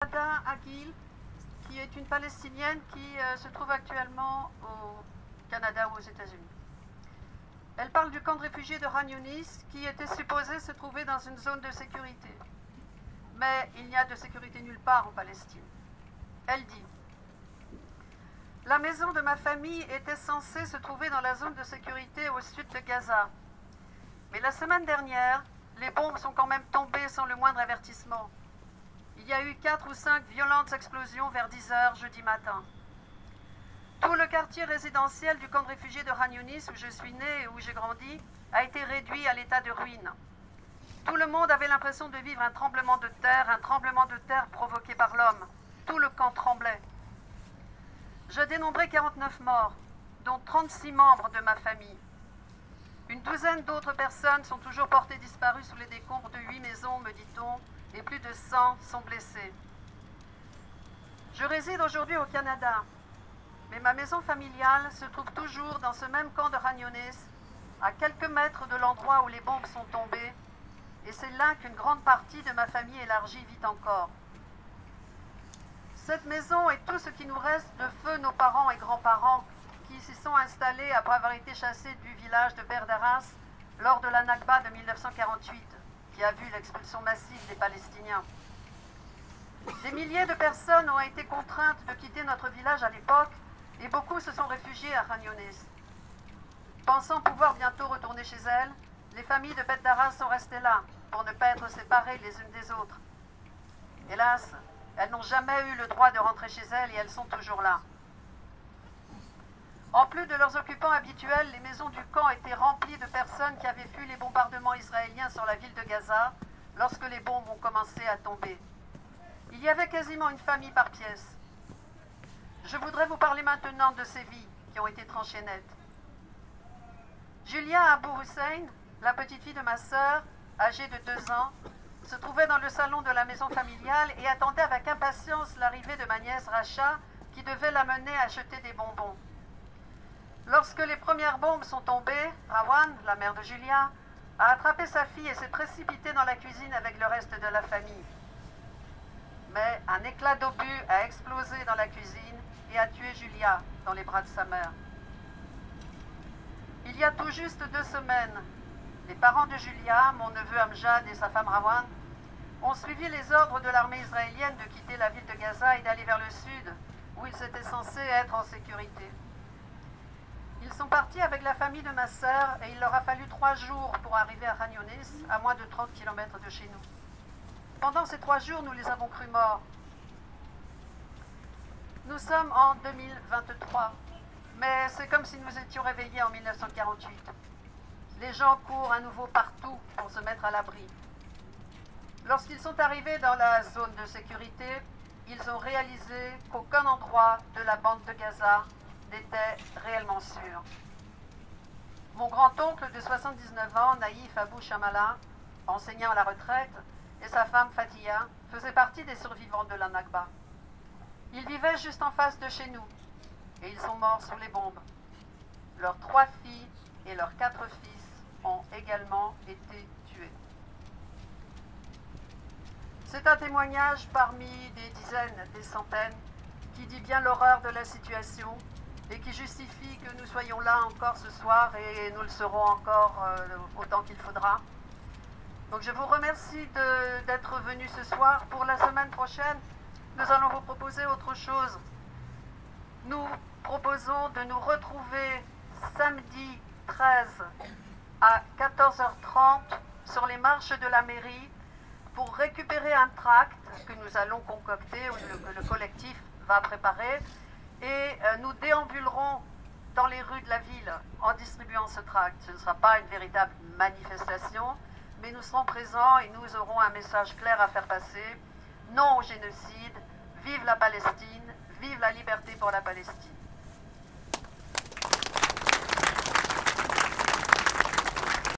Ada Aguil, qui est une Palestinienne qui se trouve actuellement au Canada ou aux États-Unis. Elle parle du camp de réfugiés de Khan Younis qui était supposé se trouver dans une zone de sécurité. Mais il n'y a de sécurité nulle part en Palestine. Elle dit « La maison de ma famille était censée se trouver dans la zone de sécurité au sud de Gaza. Mais la semaine dernière, les bombes sont quand même tombées sans le moindre avertissement. Il y a eu 4 ou 5 violentes explosions vers 10 h jeudi matin. Tout le quartier résidentiel du camp de réfugiés de Khan Younis, où je suis née et où j'ai grandi, a été réduit à l'état de ruine. Tout le monde avait l'impression de vivre un tremblement de terre provoqué par l'homme. Tout le camp tremblait. Je dénombrais 49 morts, dont 36 membres de ma famille. Une douzaine d'autres personnes sont toujours portées disparues sous les décombres de 8 maisons, me dit-on, et plus de 100 sont blessés. Je réside aujourd'hui au Canada, mais ma maison familiale se trouve toujours dans ce même camp de Khan Younis, à quelques mètres de l'endroit où les bombes sont tombées, et c'est là qu'une grande partie de ma famille élargie vit encore. Cette maison et tout ce qui nous reste de feu nos parents et grands-parents qui s'y sont installés après avoir été chassés du village de Berdaras lors de la Nakba de 1948, qui a vu l'expulsion massive des Palestiniens. Des milliers de personnes ont été contraintes de quitter notre village à l'époque et beaucoup se sont réfugiés à Khan Younis. Pensant pouvoir bientôt retourner chez elles, les familles de Beth Daras sont restées là pour ne pas être séparées les unes des autres. Hélas, elles n'ont jamais eu le droit de rentrer chez elles et elles sont toujours là. En plus de leurs occupants habituels, les maisons du camp étaient remplies de personnes qui avaient fui les bombardements israéliens sur la ville de Gaza lorsque les bombes ont commencé à tomber. Il y avait quasiment une famille par pièce. Je voudrais vous parler maintenant de ces vies qui ont été tranchées net. Julia Abou Hussein, la petite fille de ma sœur, âgée de 2 ans, se trouvait dans le salon de la maison familiale et attendait avec impatience l'arrivée de ma nièce Racha qui devait l'amener à acheter des bonbons. Lorsque les premières bombes sont tombées, Rawan, la mère de Julia, a attrapé sa fille et s'est précipitée dans la cuisine avec le reste de la famille. Mais un éclat d'obus a explosé dans la cuisine et a tué Julia dans les bras de sa mère. Il y a tout juste 2 semaines, les parents de Julia, mon neveu Amjad et sa femme Rawan, ont suivi les ordres de l'armée israélienne de quitter la ville de Gaza et d'aller vers le sud, où ils étaient censés être en sécurité. Ils sont partis avec la famille de ma sœur et il leur a fallu 3 jours pour arriver à Khan Younis, à moins de 30 km de chez nous. Pendant ces 3 jours, nous les avons crus morts. Nous sommes en 2023, mais c'est comme si nous étions réveillés en 1948. Les gens courent à nouveau partout pour se mettre à l'abri. Lorsqu'ils sont arrivés dans la zone de sécurité, ils ont réalisé qu'aucun endroit de la bande de Gaza n'était réellement sûr. Mon grand-oncle de 79 ans, Naïf Abou Shamala, enseignant à la retraite, et sa femme Fatia faisaient partie des survivants de la Nakba. Ils vivaient juste en face de chez nous et ils sont morts sous les bombes. Leurs 3 filles et leurs 4 fils ont également été tués. C'est un témoignage parmi des dizaines, des centaines, qui dit bien l'horreur de la situation et qui justifie que nous soyons là encore ce soir et nous le serons encore autant qu'il faudra. Donc je vous remercie d'être venus ce soir. Pour la semaine prochaine, nous allons vous proposer autre chose. Nous proposons de nous retrouver samedi 13 à 14 h 30 sur les marches de la mairie pour récupérer un tract que nous allons concocter ou que le collectif va préparer et nous déambulerons dans les rues de la ville en distribuant ce tract. Ce ne sera pas une véritable manifestation, mais nous serons présents et nous aurons un message clair à faire passer. Non au génocide, vive la Palestine, vive la liberté pour la Palestine.